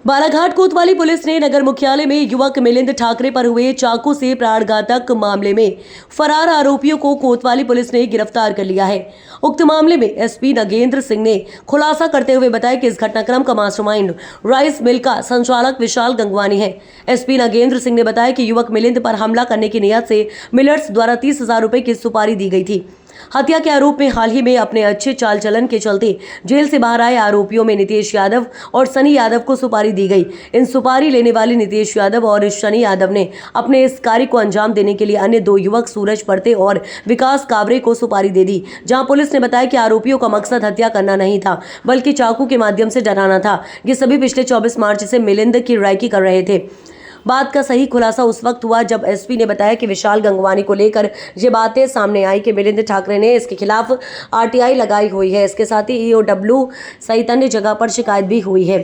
बालाघाट कोतवाली पुलिस ने नगर मुख्यालय में युवक मिलिंद ठाकरे पर हुए चाकू से प्राणघातक मामले में फरार आरोपियों को कोतवाली पुलिस ने गिरफ्तार कर लिया है। उक्त मामले में एसपी नगेंद्र सिंह ने खुलासा करते हुए बताया कि इस घटनाक्रम का मास्टरमाइंड राइस मिल का संचालक विशाल गंगवानी है। एसपी नगेंद्र सिंह ने बताया कि युवक मिलिंद पर हमला करने की नियत से मिलर्स द्वारा 30,000 रुपए की सुपारी दी गई थी। हत्या के आरोप में हाल ही में अपने अच्छे चाल चलन के चलते जेल से बाहर आए आरोपियों में नितेश यादव और सनी यादव को सुपारी दी गई। इन सुपारी लेने वाले नितेश यादव और सनी यादव ने अपने इस कार्य को अंजाम देने के लिए अन्य दो युवक सूरज परते और विकास कावरे को सुपारी दे दी। जहां पुलिस ने बताया कि आरोपियों का मकसद हत्या करना नहीं था बल्कि चाकू के माध्यम से डराना था। ये सभी पिछले 24 मार्च से मिलिंद की रैकी कर रहे थे। बात का सही खुलासा उस वक्त हुआ जब एसपी ने बताया कि विशाल गंगवानी को लेकर ये बातें सामने आई कि मिलिंद ठाकरे ने इसके खिलाफ आरटीआई लगाई हुई है। इसके साथ ही ईओडब्ल्यू सहित अन्य जगह पर शिकायत भी हुई है।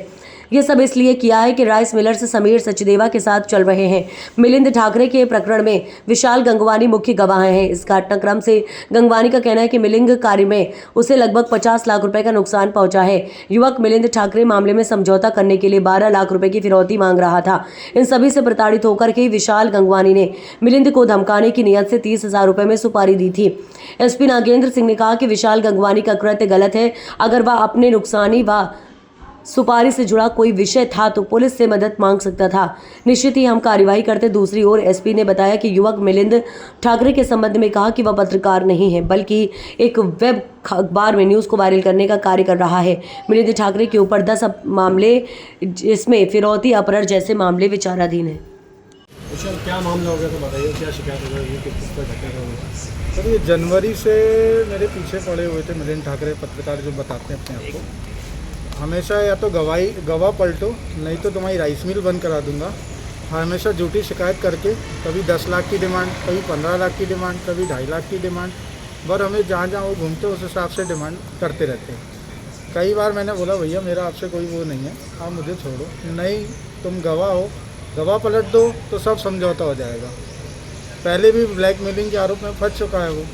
ये सब इसलिए किया है कि राइस मिलर से समीर सचदेवा के साथ चल रहे हैं। मिलिंद ठाकरे के प्रकरण में विशाल गंगवानी मुख्य गवाह हैं। इस घटनाक्रम से गंगवानी का कहना है कि मिलिंग कार्य में उसे लगभग 50 लाख रुपए का नुकसान पहुंचा है। युवक मिलिंद ठाकरे मामले में समझौता करने के लिए 12 लाख रुपए की फिरौती मांग रहा था। इन सभी से प्रताड़ित होकर के विशाल गंगवानी ने मिलिंद को धमकाने की नियत से 30,000 रुपए में सुपारी दी थी। एसपी नागेंद्र सिंह ने कहा कि विशाल गंगवानी का कृत्य गलत है। अगर वह अपने नुकसानी व सुपारी से जुड़ा कोई विषय था तो पुलिस से मदद मांग सकता था। निश्चित ही हम कार्यवाही करते। दूसरी ओर एसपी ने बताया कि युवक मिलिंद ठाकरे के संबंध में कहा कि वह पत्रकार नहीं है बल्कि एक वेब अखबार में न्यूज़ को वायरल करने का कार्य कर रहा है। मिलिंद ठाकरे के ऊपर 10 मामले जिसमें फिरौती अपहरण जैसे मामले विचाराधीन है। क्या मामला हो गया तो बताइए, क्या शिकायत हो गई, किस पर घटना हुआ? सर, ये जनवरी से मेरे पीछे पड़े हुए थे मिलिंद ठाकरे, पत्रकार जो बताते हैं अपने आप को। हमेशा या तो गवाह पलटो, नहीं तो तुम्हारी राइस मिल बंद करा दूंगा। हमेशा झूठी शिकायत करके कभी 10 लाख की डिमांड, कभी 15 लाख की डिमांड, कभी 2.5 लाख की डिमांड, पर हमें जहाँ जहाँ वो घूमते उस हिसाब से डिमांड करते रहते हैं। कई बार मैंने बोला भैया मेरा आपसे कोई वो नहीं है, आप मुझे छोड़ो। नहीं, तुम गवाह हो, गवाह पलट दो तो सब समझौता हो जाएगा। पहले भी ब्लैकमेलिंग के आरोप में फंस चुका है वो।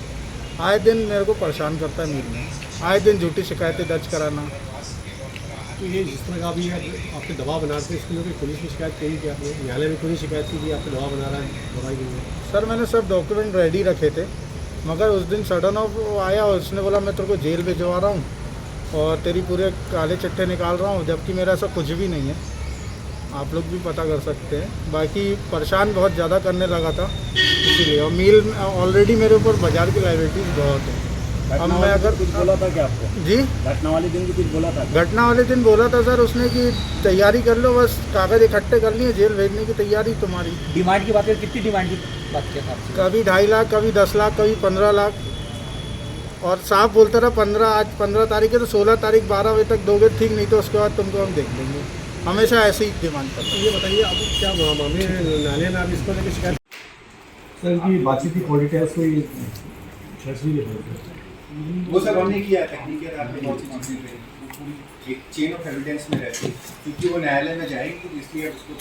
आए दिन मेरे को परेशान करता है मीर में, आए दिन झूठी शिकायतें दर्ज कराना। तो ये जिस तरह का भी आपके दबाव बना रहे थे, इसके लिए पुलिस में शिकायत करी कि आपने न्यायालय में कोई शिकायत की कि आपको दबाव बना रहा है दवाई के लिए? सर, मैंने सब डॉक्यूमेंट रेडी रखे थे, मगर उस दिन सडन ऑफ आया और उसने बोला मैं तेरे को जेल भिजवा रहा हूँ और तेरी पूरे काले चिट्ठे निकाल रहा हूँ, जबकि मेरा ऐसा कुछ भी नहीं है। आप लोग भी पता कर सकते हैं। बाकी परेशान बहुत ज़्यादा करने लगा था इसीलिए। और मील ऑलरेडी मेरे ऊपर बाजार की लाइबिलिटीज़ बहुत है। अब मैं अगर कुछ बोला था क्या आपको? जी, घटना वाले दिन भी कुछ बोला था? घटना वाले दिन बोला था सर उसने कि तैयारी कर लो, बस कागज़ इकट्ठे कर लिए, जेल भेजने की तैयारी तुम्हारी। डिमांड की बात है, कितनी डिमांड की बात किया था आपसे? कभी 2.5 लाख, कभी 10 लाख, कभी 15 लाख, और साफ बोलता रहा 15, आज 15 तारीख है तो 16 तारीख 12 बजे तक दोगे, ठीक नहीं तो उसके बाद तुमको हम देख लेंगे। हमेशा ऐसे ही डिमांड करते हैं। ये बताइए अब क्या मामले न्यायालय में आप इसको लेकर शिकायत? सर की बातचीत की क्वालिटी है, कोई वो सब हमने किया। टेक्निकल आपने बहुत सी चीज़ें कही, एक चेन ऑफ एविडेंस में रहती है, क्योंकि वो न्यायालय में जाएगी इसलिए उसको।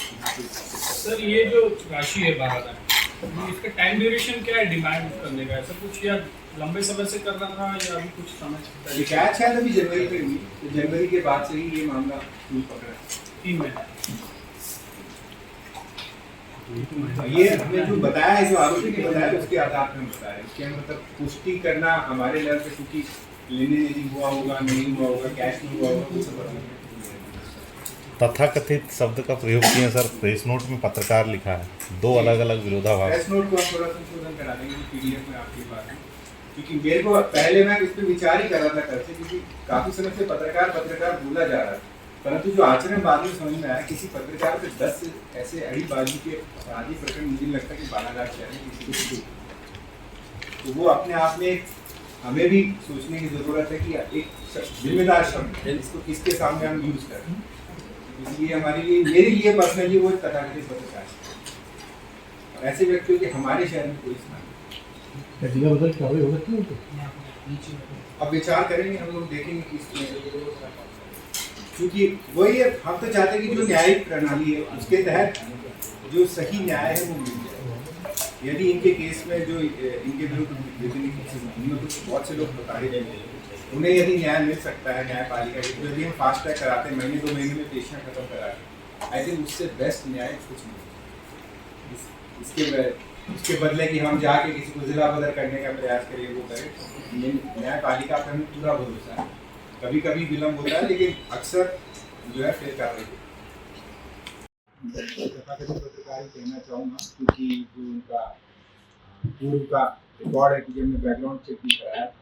सर, ये जो राशि है 12 लाख, इसका टाइम ड्यूरेशन क्या है डिमांड करने का? ऐसा कुछ या लंबे समय से कर रहा था या अभी कुछ समय? शिकायत शायद अभी जनवरी में हुई, तो जनवरी के बाद से ही ये मामला पकड़ा 3 महीने। ये हमने जो बताया, जो आरोपी ने बताया उसके आधार पर बताया। इसके मतलब पुष्टि करना हमारे लेवल पे, क्योंकि लेने देने हुआ होगा, नहीं हुआ होगा, कैश में हुआ होगा, कुछ तथाकथित शब्द का प्रयोग किया सर। प्रेस नोट में पत्रकार लिखा है, 2 अलग अलग विरोधाभास। प्रेस नोट को हम थोड़ा संशोधन करा देंगे पीडीएफ में आपके पास, क्योंकि मेरे को पहले मैं इस पर विचार ही कर रहा था कल से, क्योंकि काफी समय से पत्रकार बोला जा रहा था, परंतु जो आचरण बाद में समझ में आया, किसी पत्रकार पे 10 ऐसे अड़ीबाजी के अपराधी प्रकरण मुझे लगता है कि बालाघाट शहर में किसी को, तो वो अपने आप में हमें भी सोचने की जरूरत है कि एक जिम्मेदार शब्द इसको किसके सामने हम यूज करें। इसलिए हमारे लिए, मेरे लिए पर्सनली वो तथाकथित पत्रकार है, और ऐसे व्यक्तियों के हमारे शहर में कोई स्थान जिला बदल क्या होगा? अब विचार करेंगे, हम लोग देखेंगे कि क्योंकि वही है, हम तो चाहते हैं कि जो न्यायिक प्रणाली है उसके तहत जो सही न्याय है वो मिल जाए। यदि इनके केस में जो इनके विरुद्ध तो बहुत से लोग प्रताड़ित हैं, उन्हें यदि न्याय मिल सकता है न्यायपालिका, यदि हम फास्ट ट्रैक कराते हैं, महीने 2 महीने में पेशियाँ खत्म करा के, आई थिंक उससे बेस्ट न्याय कुछ नहीं। उसके बदले कि हम जाके किसी को जिला बदर करने का प्रयास करें वो करें, ये न्यायपालिका पर हमें पूरा भरोसा है। कभी कभी विलम्ब होता है लेकिन अक्सर जो है फिर कर रही है। पत्रकार ही कहना चाहूँगा क्योंकि जो उनका पूर्व का रिकॉर्ड है कि जब मैं बैकग्राउंड चेक भी कराया था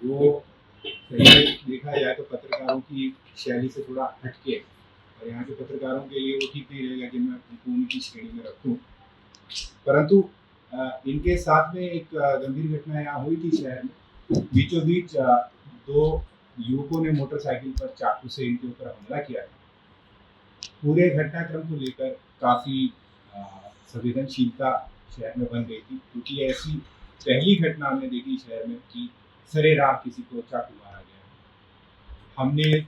वो सही देखा जाए तो पत्रकारों की शैली से थोड़ा हटके, और यहाँ के पत्रकारों के लिए वो ठीक नहीं रहेगा कि मैं उनको उनकी श्रेणी में रखूँ। परंतु इनके साथ में एक गंभीर घटना यहाँ हुई थी शहर में। बीचों बीच दो युवकों ने मोटरसाइकिल पर चाकू से इनके ऊपर हमला किया था। पूरे घटनाक्रम को लेकर काफ़ी संवेदनशीलता शहर में बन गई थी, क्योंकि ऐसी पहली घटना हमने देखी शहर में कि सरेराह किसी को चाकू मारा गया। हमने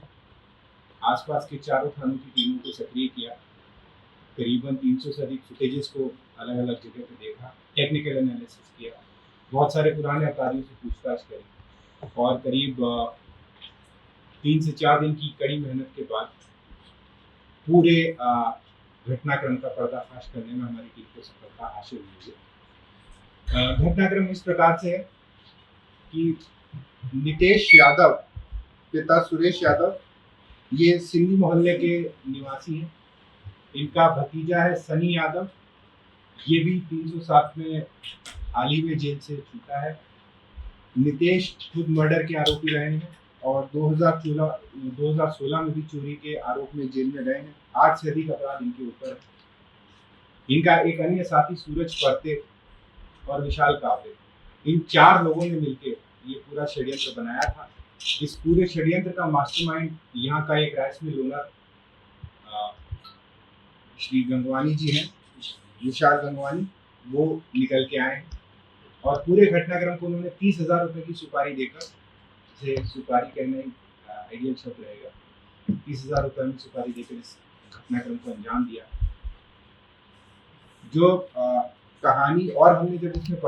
आसपास के चारों थानों की टीमों को सक्रिय किया, करीबन 300 से अधिक फुटेजेस को अलग अलग जगह पे देखा, टेक्निकल एनालिसिस किया, बहुत सारे पुराने अपराधियों से पूछताछ करी और करीब 3 से 4 दिन की कड़ी मेहनत के बाद पूरे घटनाक्रम का पर्दाफाश करने में हमारी टीम को सफलता हासिल हुई है। घटनाक्रम इस प्रकार से है कि नितेश यादव पिता सुरेश यादव ये सिंधी मोहल्ले के निवासी हैं। इनका भतीजा है सनी यादव, ये भी 307 में हाल ही में जेल से छूटा है। नितेश खुद मर्डर के आरोपी रहे हैं और 2016 में भी चोरी के आरोप में जेल में रहे हैं। 8 से अधिक अपराध इनके ऊपर है। इनका एक अन्य साथी सूरज परते और विशाल कावरे, इन 4 लोगों ने मिलकर ये पूरा षड्यंत्र बनाया था। इस पूरे षड्यंत्र का मास्टरमाइंड यहाँ का एक rice mill owner Shri Gangwani ji हैं, विशाल गंगवानी, वो निकल के आए हैं और पूरे घटनाक्रम को उन्होंने 30,000 रुपये की सुपारी देकर, से सुपारी कहना ही आइडियल शब्द रहेगा, 30,000 रुपये में सुपारी देकर इस घटनाक्रम को अंजाम दिया। जो कहानी और हमने जब इसमें